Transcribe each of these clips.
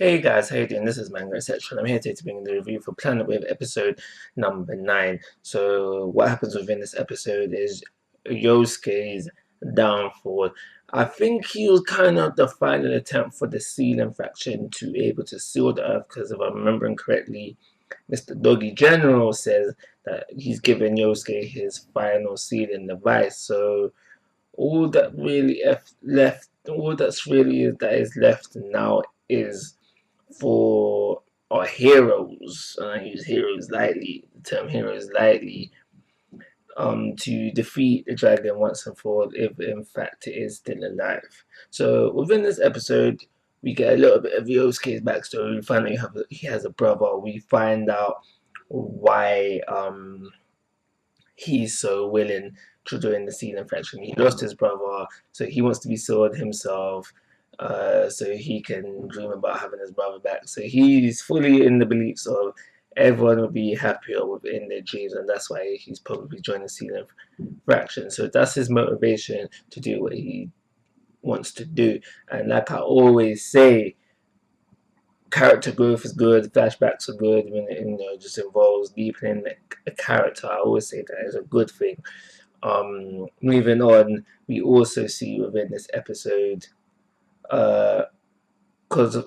Hey guys, how you doing? This is Manga, etc. I'm here today to bring the review for Planet Wave episode number 9. So what happens within this episode is Yosuke's downfall. I think he was kind of the final attempt for the Sealing faction to be able to seal the Earth, because if I'm remembering correctly, Mr. Doggy General says that he's given Yosuke his final sealing device. So all that really left, all that's really that is left now is for our heroes, and I use heroes lightly, the term heroes lightly, to defeat the dragon once and for all, if in fact it is still alive. So within this episode, we get a little bit of Yosuke's backstory. We find out he has a brother. We find out why he's so willing to join the Sealing faction. He lost his brother, so he wants to be sword himself, so he can dream about having his brother back. So he's fully in the beliefs of everyone will be happier within their dreams, and that's why he's probably joined the Sealing faction. So that's his motivation to do what he wants to do. And like I always say, character growth is good, flashbacks are good when it just involves deepening a character. I always say that is a good thing. Moving on, we also see within this episode, because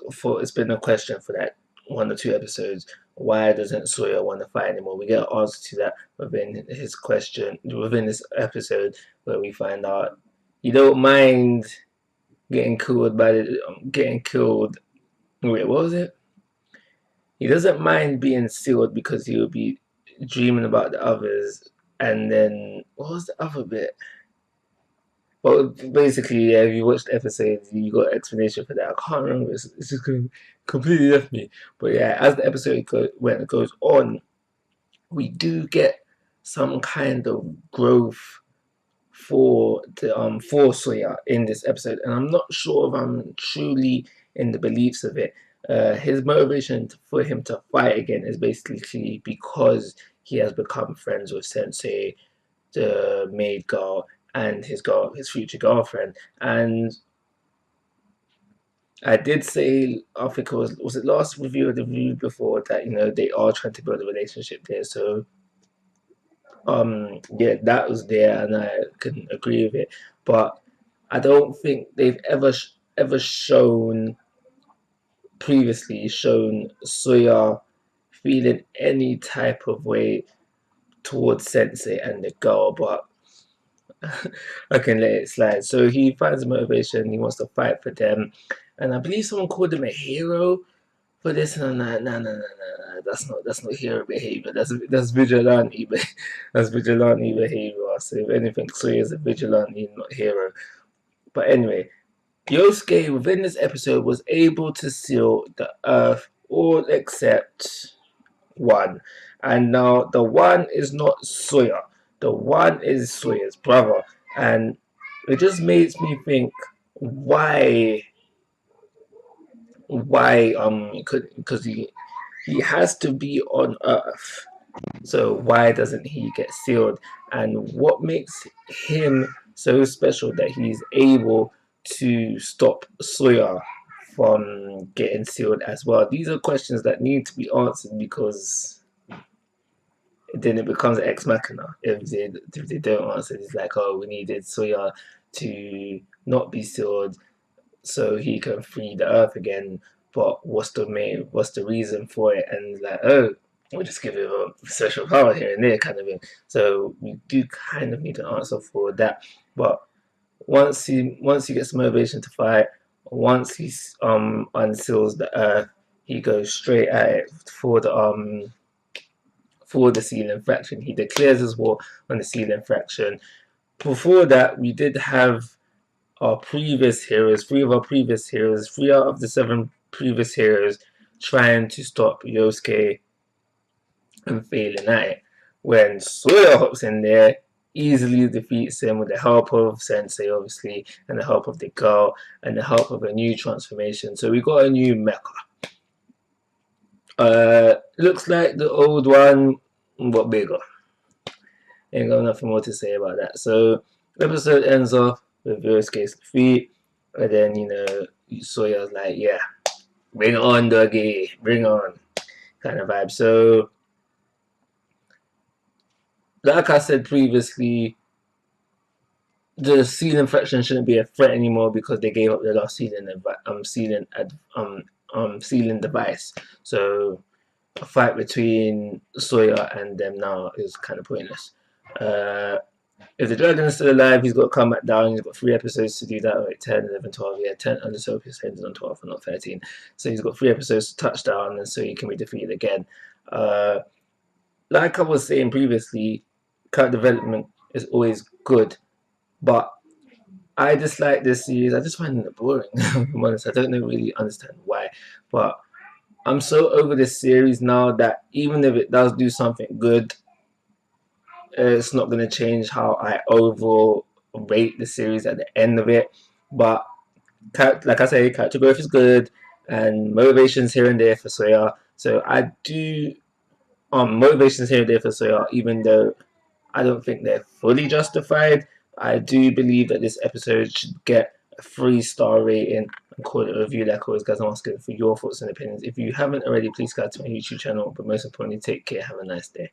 it's been a question for that 1 or 2 episodes, why doesn't Sawyer want to fight anymore? We get an answer to that within his question within this episode, where we find out he don't mind getting killed Wait, what was it? He doesn't mind being sealed because he will be dreaming about the others. And then, what was the other bit? Well, basically, yeah, if you watched the episode, you got an explanation for that. I can't remember. It's just completely left me. But yeah, as the episode when it goes on, we do get some kind of growth for Sawyer in this episode, and I'm not sure if I'm truly in the beliefs of it. His motivation for him to fight again is basically because he has become friends with Sensei, the maid girl, and his future girlfriend. And I did say, I think it was it last review or the review before, that they are trying to build a relationship there. So yeah, that was there, and I can agree with it. But I don't think they've ever previously shown Sawyer feeling any type of way towards Sensei and the girl, but I can let it slide. So he finds motivation, he wants to fight for them, and I believe someone called him a hero for this. And no, that's not hero behavior. That's vigilante, that's vigilante behavior. So if anything, Sawyer is a vigilante, not hero. But anyway, Yosuke within this episode was able to seal the Earth, all except one. And now the one is not Sawyer. The one is Sawyer's brother. And it just makes me think, why because he has to be on Earth. So why doesn't he get sealed? And what makes him so special that he's able to stop Sawyer from getting sealed as well? These are questions that need to be answered, because then it becomes ex machina if they don't answer. It's like, oh, we needed Sawyer to not be sealed so he can free the Earth again. But what's the reason for it? And like, oh, we'll just give him a special power here and there, kind of thing. So we do kind of need an answer for that. But once he gets motivation to fight, once he unseals the Earth, he goes straight at it for the Sealing faction. He declares his war on the Sealing faction. Before that, we did have our previous heroes, three out of the 7 previous heroes, trying to stop Yosuke and failing at it. When Sawyer hops in there, easily defeats him with the help of Sensei, obviously, and the help of the girl, and the help of a new transformation. So we got a new mecha. Looks like the old one, but bigger. Ain't got nothing more to say about that. So the episode ends off with Yosuke's defeat, and then Sawyer's like, yeah, bring on doggy, bring on kind of vibe. So like I said previously, the ceiling fraction shouldn't be a threat anymore because they gave up the last ceiling device. So a fight between Sawyer and them now is kind of pointless. If the dragon is still alive, he's got to come back down. He's got 3 episodes to do that, like 10, 11, 12. Yeah, 10. And so his head is on 12 and not 13. So he's got 3 episodes to touch down, and so he can be defeated again. Like I was saying previously, character development is always good, but I dislike this series. I just find it boring. I'm honest. I don't really understand why, but I'm so over this series now that even if it does do something good, it's not going to change how I overall rate the series at the end of it. But like I say, character growth is good, and motivations here and there for Sawyer. So I do motivations here and there for Sawyer, even though I don't think they're fully justified. I do believe that this episode should get a 3-star rating and call it a review. Like always, guys, I'm asking for your thoughts and opinions. If you haven't already, please subscribe to my YouTube channel. But most importantly, take care. Have a nice day.